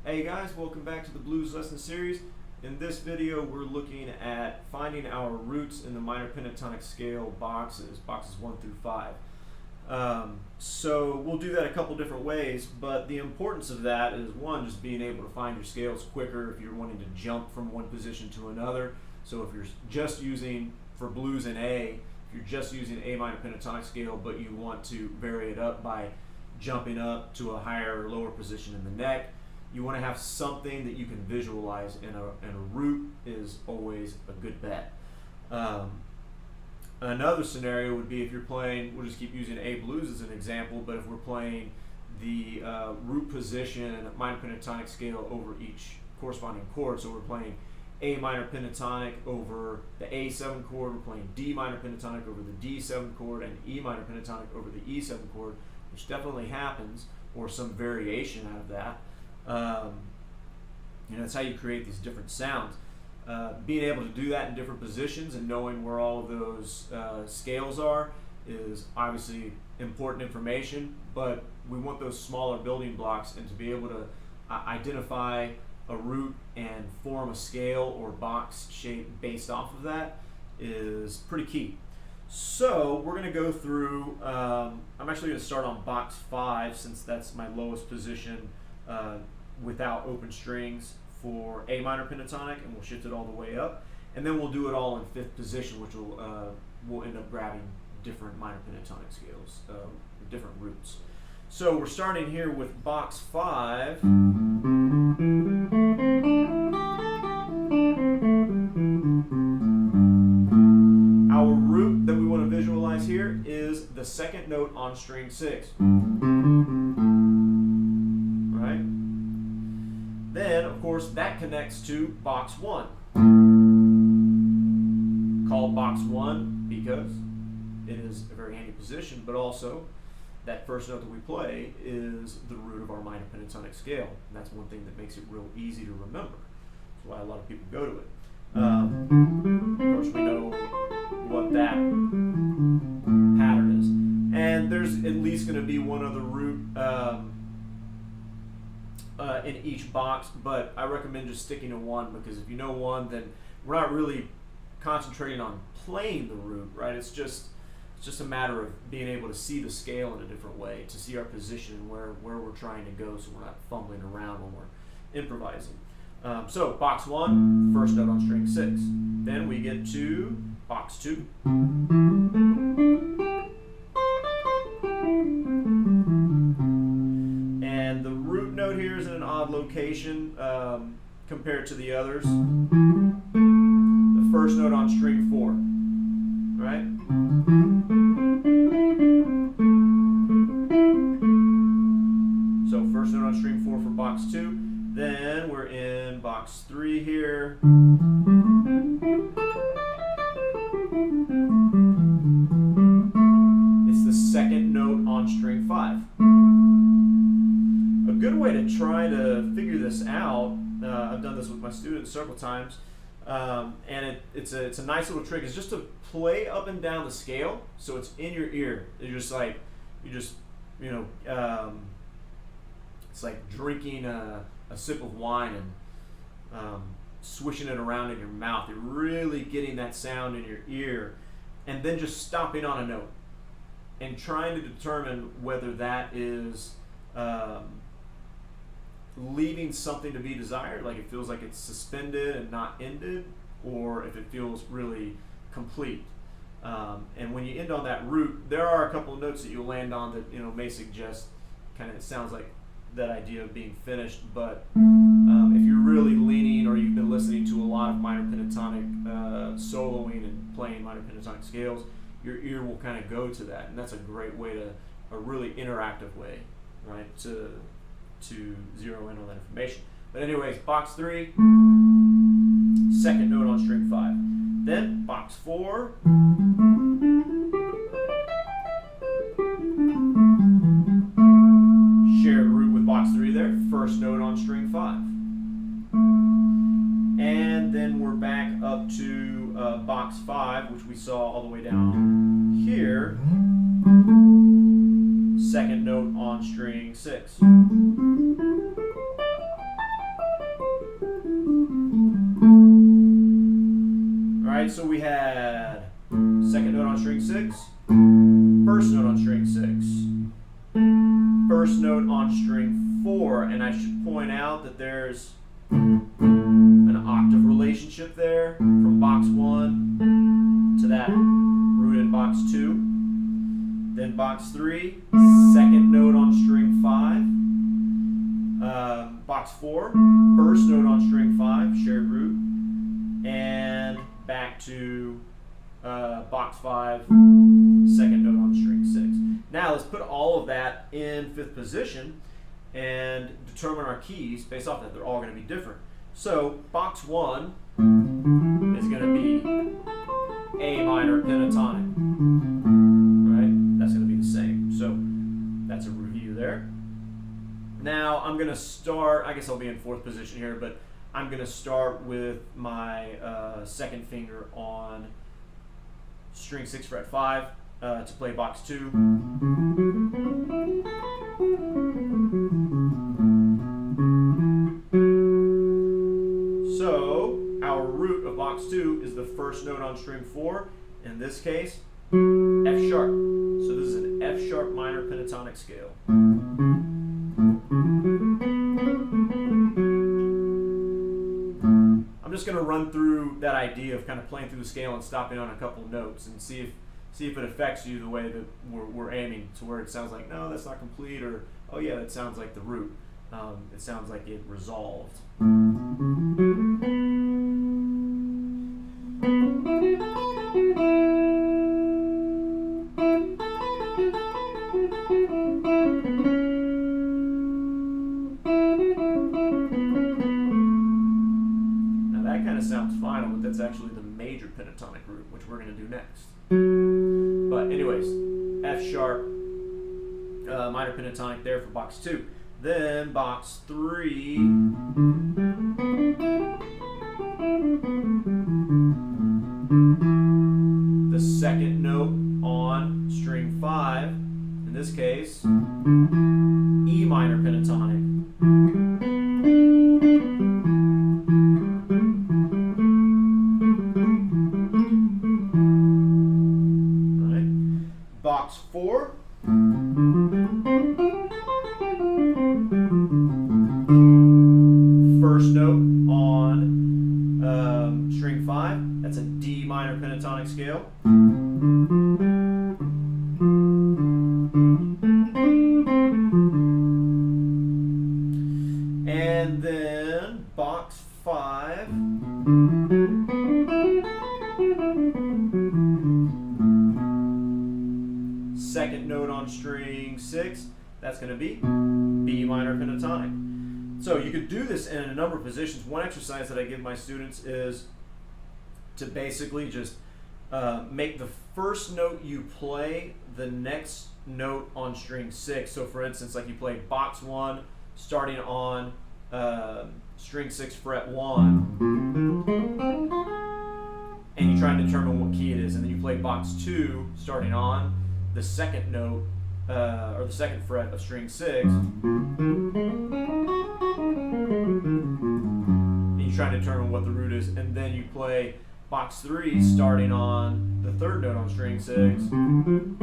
Hey guys, welcome back to the Blues Lesson Series. In this video we're looking at finding our roots in the minor pentatonic scale boxes 1 through 5. So we'll do that a couple different ways, but the importance of that is one, just being able to find your scales quicker if you're wanting to jump from one position to another. So if you're just using, for blues in A, if you're just using A minor pentatonic scale but you want to vary it up by jumping up to a higher or lower position in the neck, you want to have something that you can visualize, and a root is always a good bet. Another scenario would be if you're playing, we'll just keep using A blues as an example, but if we're playing the root position minor pentatonic scale over each corresponding chord, so we're playing A minor pentatonic over the A7 chord, we're playing D minor pentatonic over the D7 chord, and E minor pentatonic over the E7 chord, which definitely happens, or some variation out of that. That's how you create these different sounds. Being able to do that in different positions and knowing where all of those scales are is obviously important information, but we want those smaller building blocks, and to be able to identify a root and form a scale or box shape based off of that is pretty key. So we're going to go through, I'm actually going to start on box 5 since that's my lowest position without open strings for A minor pentatonic, and we'll shift it all the way up, and then we'll do it all in 5th position, which we'll end up grabbing different minor pentatonic scales, different roots. So we're starting here with box 5. Our root that we want to visualize here is the second note on string 6. Right? Then, of course, that connects to box 1. Called box 1 because it is a very handy position, but also that first note that we play is the root of our minor pentatonic scale. And that's one thing that makes it real easy to remember. That's why a lot of people go to it. Of course, we know what that pattern is. And there's at least going to be one other root in each box, but I recommend just sticking to one, because if you know one, then we're not really concentrating on playing the root, right? It's just a matter of being able to see the scale in a different way, to see our position and where we're trying to go, so we're not fumbling around when we're improvising. So box 1, first note on string 6. Then we get to box 2. And the root note here is in an odd location compared to the others. The first note on string 4, right? So first note on string 4 for box 2. Then we're in box 3 here. It's the second note on string 5. A good way to try to figure this out, I've done this with my students several times, and it's a nice little trick, is just to play up and down the scale so it's in your ear. It's like drinking a sip of wine and swishing it around in your mouth. You're really getting that sound in your ear, and then just stopping on a note and trying to determine whether that is leaving something to be desired, like it feels like it's suspended and not ended, or if it feels really complete. And when you end on that root, there are a couple of notes that you'll land on that may suggest kind of, it sounds like that idea of being finished, but if you're really leaning, or you've been listening to a lot of minor pentatonic soloing and playing minor pentatonic scales, your ear will kind of go to that, and that's a great way a really interactive way, right, to zero in on that information. But anyways, box 3, second note on string 5. Then box 4. Shared root with box 3 there, first note on string 5. And then we're back up to box 5, which we saw all the way down here. Second note on string 6. right, so we had second note on string 6, first note on string 6, first note on string 4, and I should point out that there's an octave relationship there from box 1 to that root in box 2. Then box 3, second note on string 5. Box 4, first note on string 5, shared root. And back to box 5, second note on string 6. Now let's put all of that in 5th position and determine our keys based off that. They're all going to be different. So box 1 is going to be A minor pentatonic. Right? That's going to be the same. So that's a review there. Now I'm going to start, I guess I'll be in 4th position here, but I'm going to start with my second finger on string 6 fret 5 to play box 2. So our root of box 2 is the first note on string 4, in this case F sharp. So this is an F sharp minor pentatonic scale. I'm just going to run through that idea of kind of playing through the scale and stopping on a couple notes and see if it affects you the way that we're aiming, to where it sounds like, no, that's not complete, or oh yeah, that sounds like the root. It sounds like it resolved. Sounds final, but that's actually the major pentatonic root, which we're going to do next. But anyways, F sharp minor pentatonic there for box 2. Then box 3, the second note on string 5, in this case E minor pentatonic. Box 4, first note on string 5, that's a D minor pentatonic scale. And then box 5, second note on string 6, that's going to be B minor pentatonic. So you could do this in a number of positions. One exercise that I give my students is to basically just make the first note you play the next note on string 6. So for instance, like you play box 1 starting on string 6 fret 1, and you try and determine what key it is, and then you play box 2 starting on the second note or the second fret of string 6, and you try to determine what the root is, and then you play box 3 starting on the third note on string 6, and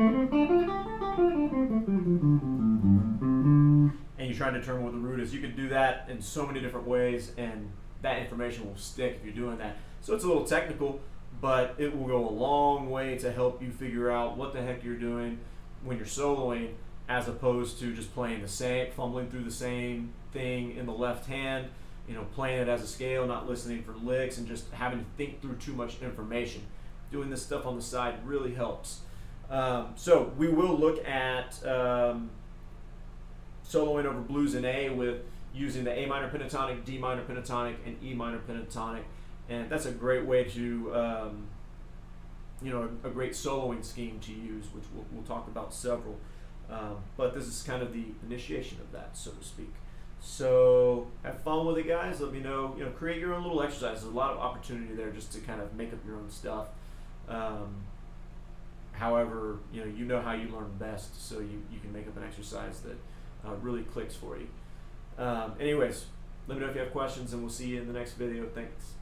you try to determine what the root is. You can do that in so many different ways, and that information will stick if you're doing that. So it's a little technical, but it will go a long way to help you figure out what the heck you're doing when you're soloing, as opposed to just playing the same, fumbling through the same thing in the left hand, playing it as a scale, not listening for licks, and just having to think through too much information. Doing this stuff on the side really helps. So we will look at soloing over blues in A with using the A minor pentatonic, D minor pentatonic, and E minor pentatonic. And that's a great way to, a great soloing scheme to use, which we'll talk about several. But this is kind of the initiation of that, so to speak. So have fun with it, guys. Let me know. Create your own little exercises. There's a lot of opportunity there just to kind of make up your own stuff. However, you know how you learn best, so you can make up an exercise that really clicks for you. Anyways, let me know if you have questions, and we'll see you in the next video. Thanks.